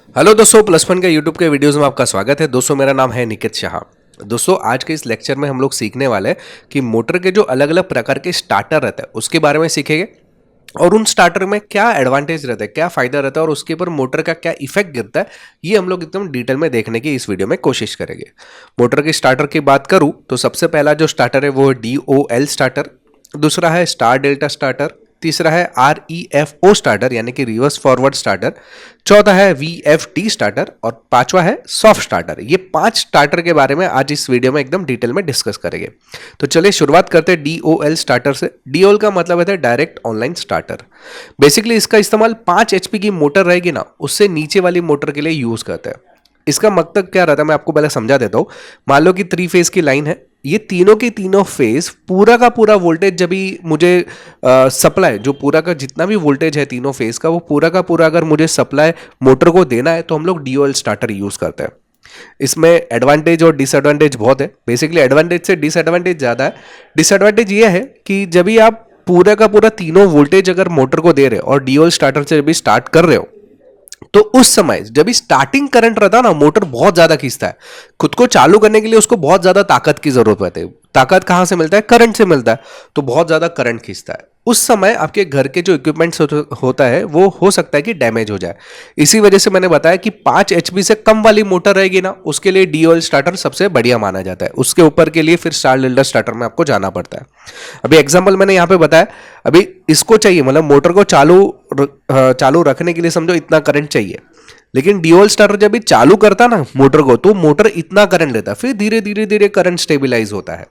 Hello दोस्तों, plus one के YouTube के वीडियोस में आपका स्वागत है। दोस्तों मेरा नाम है निकित शाह। दोस्तों आज के इस लेक्चर में हम लोग सीखने वाले हैं कि मोटर के जो अलग अलग प्रकार के स्टार्टर रहते हैं उसके बारे में सीखेंगे और उन स्टार्टर में क्या एडवांटेज रहता है, क्या फायदा रहता है और उसके ऊपर मोटर का क्या इफेक्ट गिरता है, ये हम लोग एकदम डिटेल में देखने की इस वीडियो में कोशिश करेंगे। मोटर के स्टार्टर की बात करूं तो सबसे पहला जो स्टार्टर है वो है DOL स्टार्टर, दूसरा है स्टार डेल्टा स्टार्टर, तीसरा है REFO स्टार्टर यानी कि रिवर्स फॉरवर्ड स्टार्टर, चौथा है VFD स्टार्टर और पांचवा है सॉफ्ट स्टार्टर। ये 5 स्टार्टर के बारे में आज इस वीडियो में एकदम डिटेल में डिस्कस करेंगे। तो चलिए शुरुआत करते हैं DOL स्टार्टर से। DOL का मतलब है डायरेक्ट ऑनलाइन स्टार्टर। बेसिकली इसका इस्तेमाल 5 HP की मोटर रहेगी ना, उससे नीचे वाली मोटर के लिए यूज करते हैं। इसका मकसद क्या रहता है मैं आपको पहले समझा देता हूं। मान लो कि 3 फेज की लाइन है, ये तीनों के तीनों फेज पूरा का पूरा वोल्टेज जब भी मुझे सप्लाई, जो पूरा का जितना भी वोल्टेज है तीनों फेज का, वो पूरा का पूरा अगर मुझे सप्लाई मोटर को देना है तो हम लोग DOL स्टार्टर यूज करते हैं। इसमें एडवांटेज और डिसएडवांटेज बहुत है। बेसिकली एडवांटेज से डिसएडवांटेज ज्यादा है। डिसएडवांटेज ये है कि जब भी आप पूरा का पूरा तीनों वोल्टेज अगर मोटर को दे रहे हो और DOL स्टार्टर से जब भी स्टार्ट कर रहे हो तो उस समय जब भी स्टार्टिंग करंट रहता है ना, मोटर बहुत ज्यादा खींचता है। खुद को चालू करने के लिए उसको बहुत ज्यादा ताकत की जरूरत पड़ती है। ताकत कहां से मिलता है? करंट से मिलता है। तो बहुत ज्यादा करंट खींचता है। उस समय आपके घर के जो इक्विपमेंट्स होता है वो हो सकता है कि डैमेज हो जाए। इसी वजह से मैंने बताया कि 5 HP से कम वाली मोटर रहेगी ना, उसके लिए DOL स्टार्टर सबसे बढ़िया माना जाता है। उसके ऊपर के लिए फिर स्टार डेल्टा स्टार्टर में आपको जाना पड़ता है। अभी एग्जाम्पल मैंने यहाँ पे बताया, अभी इसको चाहिए मतलब मोटर को चालू रखने के लिए समझो इतना करंट चाहिए, लेकिन DOL स्टार्टर जब भी चालू करता ना मोटर को तो मोटर इतना करंट लेता, फिर धीरे धीरे धीरे करंट स्टेबलाइज होता है।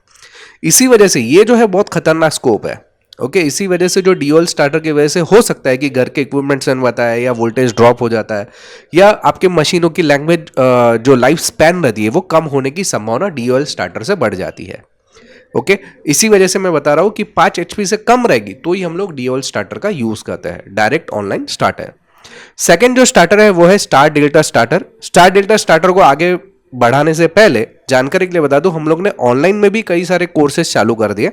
इसी वजह से ये जो है बहुत खतरनाक स्कोप है। ओके, इसी वजह से जो DOL स्टार्टर की वजह से हो सकता है कि घर के इक्विपमेंट से बनता है या वोल्टेज ड्रॉप हो जाता है या आपके मशीनों की लैंग्वेज जो लाइफ स्पैन रहती है वो कम होने की संभावना DOL स्टार्टर से बढ़ जाती है। ओके, इसी वजह से मैं बता रहा हूं कि 5 HP से कम रहेगी तो ही हम लोग DOL स्टार्टर का यूज करते हैं, डायरेक्ट ऑनलाइन स्टार्टर। सेकेंड जो स्टार्टर है वो है star delta starter. Star delta starter को आगे बढ़ाने से पहले जानकारी के लिए बता दूं, हम लोग ने ऑनलाइन में भी कई सारे कोर्सेज चालू कर दिए,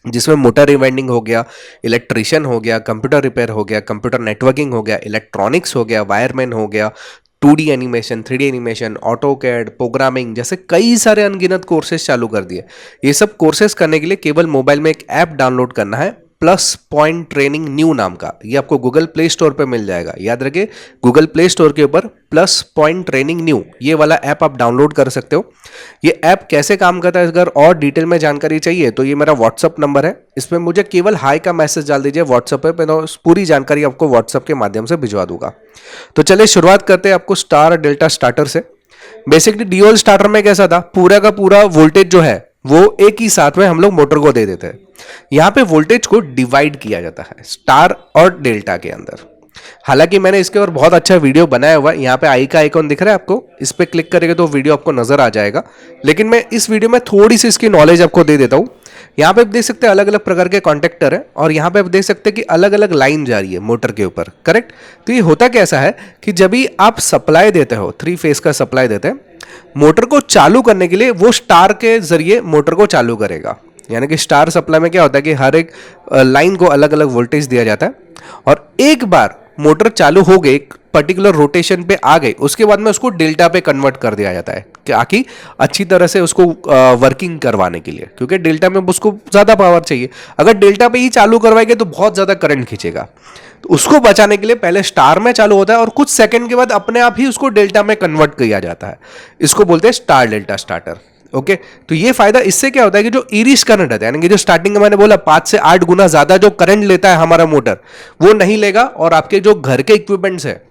जिसमें मोटर रिवाइंडिंग हो गया, इलेक्ट्रिशियन हो गया, कंप्यूटर रिपेयर हो गया, कंप्यूटर नेटवर्किंग हो गया, इलेक्ट्रॉनिक्स हो गया, वायरमैन हो गया, 2D animation, 3D animation, AutoCAD, programming जैसे कई सारे अनगिनत कोर्सेज चालू कर दिए। ये सब कोर्सेज करने के लिए केवल मोबाइल में एक ऐप डाउनलोड करना है, प्लस पॉइंट ट्रेनिंग न्यू नाम का। ये आपको गूगल प्ले स्टोर पे मिल जाएगा। याद रखिए, गूगल प्ले स्टोर के ऊपर प्लस पॉइंट ट्रेनिंग न्यू ये वाला ऐप आप डाउनलोड कर सकते हो। ये ऐप कैसे काम करता है अगर और डिटेल में जानकारी चाहिए तो ये मेरा व्हाट्सअप नंबर है, इसमें मुझे केवल हाई का मैसेज डाल दीजिए व्हाट्सअप पे, तो पूरी जानकारी आपको व्हाट्सअप के माध्यम से भिजवा दूंगा। तो चलिए शुरुआत करते हैं आपको स्टार डेल्टा स्टार्टर से। बेसिकली DOL स्टार्टर में कैसा था, पूरा का पूरा वोल्टेज जो है वो एक ही साथ में हम लोग मोटर को दे देते हैं। यहां पे वोल्टेज को डिवाइड किया जाता है स्टार और डेल्टा के अंदर। हालांकि मैंने इसके और बहुत अच्छा वीडियो बनाया हुआ है। यहाँ पे आई का आइकॉन दिख रहा है आपको, इस पे क्लिक करेंगे तो वीडियो आपको नजर आ जाएगा। लेकिन मैं इस वीडियो में थोड़ी सी इसकी नॉलेज आपको दे देता हूँ। यहाँ पे आप देख सकते हैं अलग अलग प्रकार के कॉन्टेक्टर है और यहाँ पे आप देख सकते हैं कि अलग अलग लाइन जा रही है मोटर के ऊपर, करेक्ट। तो ये होता कैसा है कि जब भी आप सप्लाई देते हो, 3 फेज का सप्लाई देते हैं, मोटर को चालू करने के लिए वो स्टार के जरिए मोटर को चालू करेगा। यानी कि स्टार सप्लाई में क्या होता है कि हर एक लाइन को अलग अलग वोल्टेज दिया जाता है और एक बार मोटर चालू हो गई, एक पर्टिकुलर रोटेशन पे आ गई, उसके बाद में उसको डेल्टा पे कन्वर्ट कर दिया जाता है ताकि अच्छी तरह से उसको वर्किंग करवाने के लिए, क्योंकि डेल्टा में उसको ज्यादा पावर चाहिए। अगर डेल्टा पे ही चालू करवाएंगे तो बहुत ज्यादा करंट खींचेगा। तो उसको बचाने के लिए पहले स्टार में चालू होता है और कुछ सेकंड के बाद अपने आप ही उसको डेल्टा में कन्वर्ट किया जाता है। इसको बोलते हैं स्टार डेल्टा स्टार्टर। ओके, तो ये फायदा इससे क्या होता है कि जो इरिश करंट है, यानी कि जो स्टार्टिंग में मैंने बोला 5 से 8 गुना ज्यादा जो करंट लेता है हमारा मोटर, वो नहीं लेगा और आपके जो घर के इक्विपमेंट्स है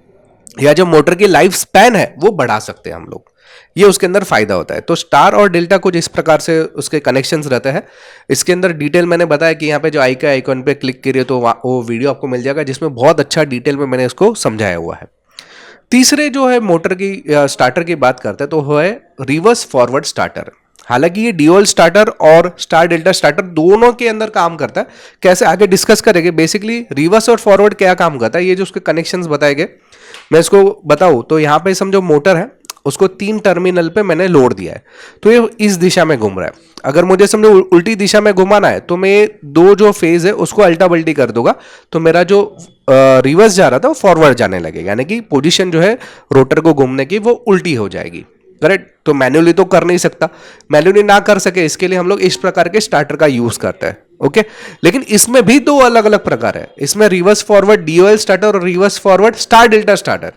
या जो मोटर की लाइफ स्पैन है वो बढ़ा सकते हैं हम लोग। ये उसके अंदर फायदा होता है। तो स्टार और डेल्टा कुछ इस प्रकार से उसके कनेक्शंस रहते हैं। इसके अंदर डिटेल मैंने बताया कि यहाँ पे जो आई का आइकॉन पे क्लिक करिए तो वो वीडियो आपको मिल जाएगा जिसमें बहुत अच्छा डिटेल में मैंने इसको समझाया हुआ है। तीसरे जो है मोटर की स्टार्टर की बात करते हैं तो वो है रिवर्स फॉरवर्ड स्टार्टर। हालांकि ये DOL स्टार्टर और स्टार डेल्टा स्टार्टर दोनों के अंदर काम करता है। कैसे आगे डिस्कस करेंगे। बेसिकली रिवर्स और फॉरवर्ड क्या काम करता है, ये जो उसके कनेक्शंस बताए गए मैं इसको बताऊं तो यहाँ पे समझो मोटर है उसको 3 टर्मिनल पे मैंने लोड दिया है, तो ये इस दिशा में घूम रहा है। अगर मुझे समझो उल्टी दिशा में घुमाना है तो मैं 2 जो फेज है उसको अल्टा पल्टी कर दूंगा, तो मेरा जो रिवर्स जा रहा था वो फॉरवर्ड जाने लगेगा, यानी कि पोजीशन जो है रोटर को घूमने की वो उल्टी हो जाएगी। करेक्ट। तो मैन्युअली तो कर नहीं सकता, मैन्युअली ना कर सके इसके लिए हम लोग इस प्रकार के स्टार्टर का यूज करते हैं। ओके, लेकिन इसमें भी 2 अलग अलग प्रकार है। इसमें रिवर्स फॉरवर्ड डीओएल स्टार्टर और reverse forward star delta starter.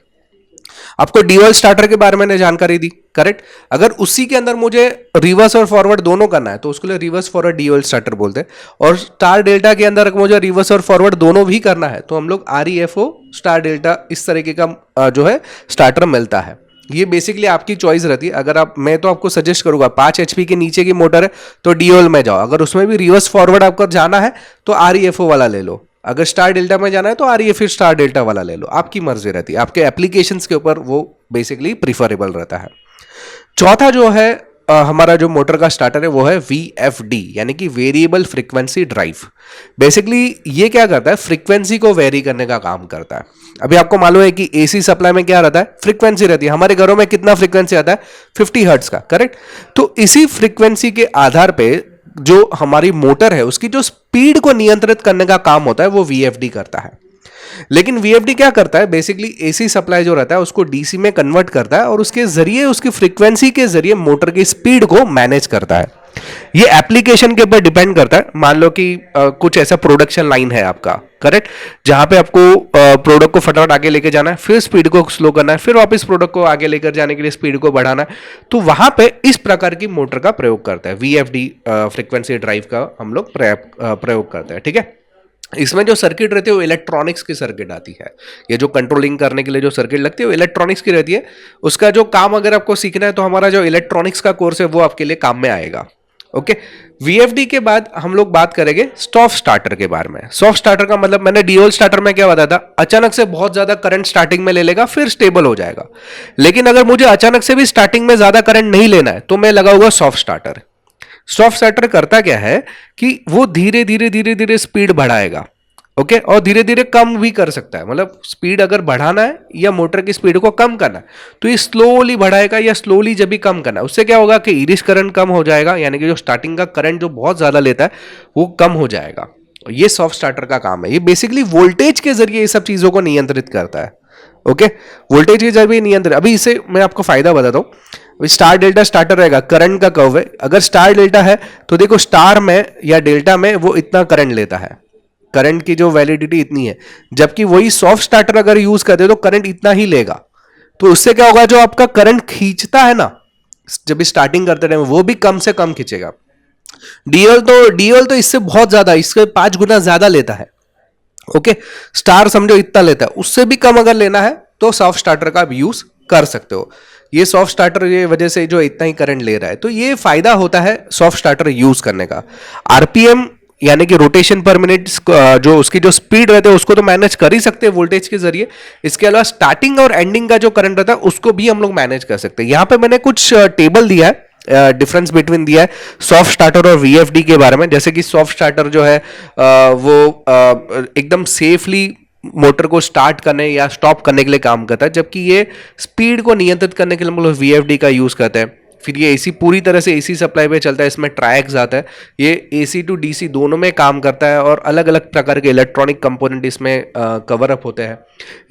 आपको डीओएल स्टार्टर के बारे में मैंने जानकारी दी, करेक्ट। अगर उसी के अंदर मुझे रिवर्स और फॉरवर्ड दोनों करना है तो उसके लिए रिवर्स फॉरवर्ड डीओएल स्टार्टर बोलते हैं। और स्टार डेल्टा के अंदर मुझे रिवर्स और फॉरवर्ड दोनों भी करना है तो हम लोग आरईएफओ स्टार डेल्टा इस तरीके का जो है स्टार्टर मिलता है। ये बेसिकली आपकी चॉइस रहती है। अगर मैं तो आपको सजेस्ट करूंगा 5 एचपी के नीचे की मोटर है तो डीओएल में जाओ, अगर उसमें भी रिवर्स फॉरवर्ड आपको जाना है तो आरईएफओ वाला ले लो, अगर स्टार डेल्टा में जाना है तो आरईएफ फिर स्टार डेल्टा वाला ले लो, आपकी मर्जी रहती है, आपके एप्लीकेशंस के ऊपर वो बेसिकली प्रीफरेबल रहता है। चौथा जो है हमारा जो मोटर का स्टार्टर है वो है VFD, यानी कि वेरिएबल फ्रीक्वेंसी ड्राइव। बेसिकली ये क्या करता है, फ्रीक्वेंसी को वेरी करने का काम करता है। अभी आपको मालूम है कि एसी सप्लाई में क्या रहता है, फ्रीक्वेंसी रहती है। हमारे घरों में कितना फ्रीक्वेंसी आता है, 50 हर्ट्ज का, करेक्ट। तो इसी फ्रीक्वेंसी के आधार पे जो हमारी मोटर है उसकी जो स्पीड को नियंत्रित करने का काम होता है वो VFD करता है। लेकिन VFD क्या करता है, बेसिकली एसी सप्लाई जो रहता है उसको डीसी में कन्वर्ट करता है और उसके जरिए उसकी फ्रीक्वेंसी के जरिए मोटर की स्पीड को मैनेज करता है। ये एप्लीकेशन के ऊपर डिपेंड करता है। मान लो कि कुछ ऐसा प्रोडक्शन लाइन है आपका, करेक्ट, जहां पे आपको प्रोडक्ट को फटाफट आगे लेके जाना है, फिर स्पीड को स्लो करना है, फिर वापस प्रोडक्ट को आगे लेकर जाने के लिए स्पीड को बढ़ाना है, तो वहां पे इस प्रकार की मोटर का प्रयोग करता है। VFD फ्रीक्वेंसी ड्राइव का हम लोग प्रयोग करते हैं, ठीक है। इसमें जो सर्किट रहती है वो इलेक्ट्रॉनिक्स की सर्किट आती है। ये जो कंट्रोलिंग करने के लिए जो सर्किट लगती है वो इलेक्ट्रॉनिक्स की रहती है। उसका जो काम अगर आपको सीखना है तो हमारा जो इलेक्ट्रॉनिक्स का कोर्स है वो आपके लिए काम में आएगा। ओके, VFD के बाद हम लोग बात करेंगे सॉफ्ट स्टार्टर के बारे में। सॉफ्ट स्टार्टर का मतलब मैंने डीओएल स्टार्टर में क्या बताया था, अचानक से बहुत ज्यादा करंट स्टार्टिंग में ले लेगा फिर स्टेबल हो जाएगा। लेकिन अगर मुझे अचानक से भी स्टार्टिंग में ज्यादा करंट नहीं लेना है तो मैं लगाऊंगा सॉफ्ट स्टार्टर। सॉफ्ट स्टार्टर करता क्या है कि वो धीरे धीरे धीरे धीरे स्पीड बढ़ाएगा, ओके, और धीरे धीरे कम भी कर सकता है। मतलब स्पीड अगर बढ़ाना है या मोटर की स्पीड को कम करना है तो ये स्लोली बढ़ाएगा या स्लोली जब भी कम करना है, उससे क्या होगा कि इरिश करंट कम हो जाएगा, यानी कि जो स्टार्टिंग का करंट जो बहुत ज्यादा लेता है वो कम हो जाएगा। ये सॉफ्ट स्टार्टर का काम है। ये बेसिकली वोल्टेज के जरिए ये सब चीजों को नियंत्रित करता है। ओके, वोल्टेज के जरिए नियंत्रित। अभी इसे मैं आपको फायदा बताता हूं। स्टार डेल्टा स्टार्टर रहेगा, करंट का कर्व है। अगर स्टार डेल्टा है तो देखो स्टार में या डेल्टा में वो इतना करंट लेता है, करंट की जो वैलिडिटी इतनी है, जबकि वही सॉफ्ट स्टार्टर अगर यूज करते तो करंट इतना ही लेगा। तो उससे क्या होगा, जो आपका करंट खींचता है ना जब स्टार्टिंग करते टाइम वो भी कम से कम खींचेगा। डीएल तो इससे बहुत ज्यादा, इससे 5 गुना ज्यादा लेता है। ओके, स्टार समझो इतना लेता है, उससे भी कम अगर लेना है तो सॉफ्ट स्टार्टर का यूज कर सकते हो। ये सॉफ्ट स्टार्टर ये वजह से जो इतना ही करंट ले रहा है, तो ये फायदा होता है सॉफ्ट स्टार्टर यूज करने का। आरपीएम यानी कि रोटेशन पर मिनट, जो उसकी जो स्पीड रहती है उसको तो मैनेज कर ही सकते हैं वोल्टेज के जरिए। इसके अलावा स्टार्टिंग और एंडिंग का जो करंट रहता है उसको भी हम लोग मैनेज कर सकते हैं। यहां पे मैंने कुछ टेबल दिया है, डिफरेंस बिटवीन दिया है सॉफ्ट स्टार्टर और VFD के बारे में। जैसे कि सॉफ्ट स्टार्टर जो है वो एकदम सेफली मोटर को स्टार्ट करने या स्टॉप करने के लिए काम करता है, जबकि ये स्पीड को नियंत्रित करने के लिए हम लोग VFD का यूज करते हैं। फिर ये एसी पूरी तरह से एसी सप्लाई पे चलता है, इसमें ट्रायक्स आता है, ये AC टू DC दोनों में काम करता है और अलग अलग प्रकार के इलेक्ट्रॉनिक कंपोनेंट इसमें कवर अप होते हैं।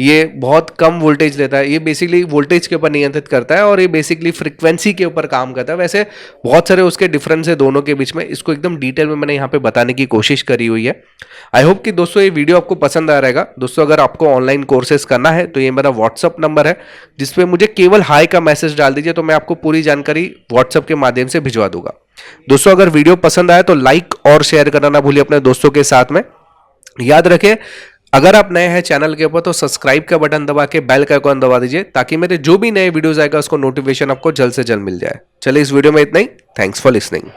ये बहुत कम वोल्टेज लेता है, ये बेसिकली वोल्टेज के ऊपर नियंत्रित करता है और ये बेसिकली फ्रीक्वेंसी के ऊपर काम करता है। वैसे बहुत सारे उसके डिफरेंस है दोनों के बीच में, इसको एकदम डिटेल में मैंने यहाँ पे बताने की कोशिश करी हुई है। आई होप कि दोस्तों ये वीडियो आपको पसंद आ रहेगा। दोस्तों अगर आपको ऑनलाइन कोर्सेज करना है तो ये मेरा व्हाट्सअप नंबर है, जिसपे मुझे केवल हाई का मैसेज डाल दीजिए तो मैं आपको पूरी जानकारी व्हाट्सएप के माध्यम से भिजवा दूंगा। दोस्तों अगर वीडियो पसंद आए तो लाइक और शेयर करना ना भूलिए अपने दोस्तों के साथ में। याद रखें, अगर आप नए हैं चैनल के ऊपर तो सब्सक्राइब का बटन दबा के बेल का आइकॉन दबा दीजिए, ताकि मेरे जो भी नए वीडियोस आएगा उसको नोटिफिकेशन आपको जल्द से जल्द मिल जाए। चलिए इस वीडियो में इतना ही। Thanks for listening.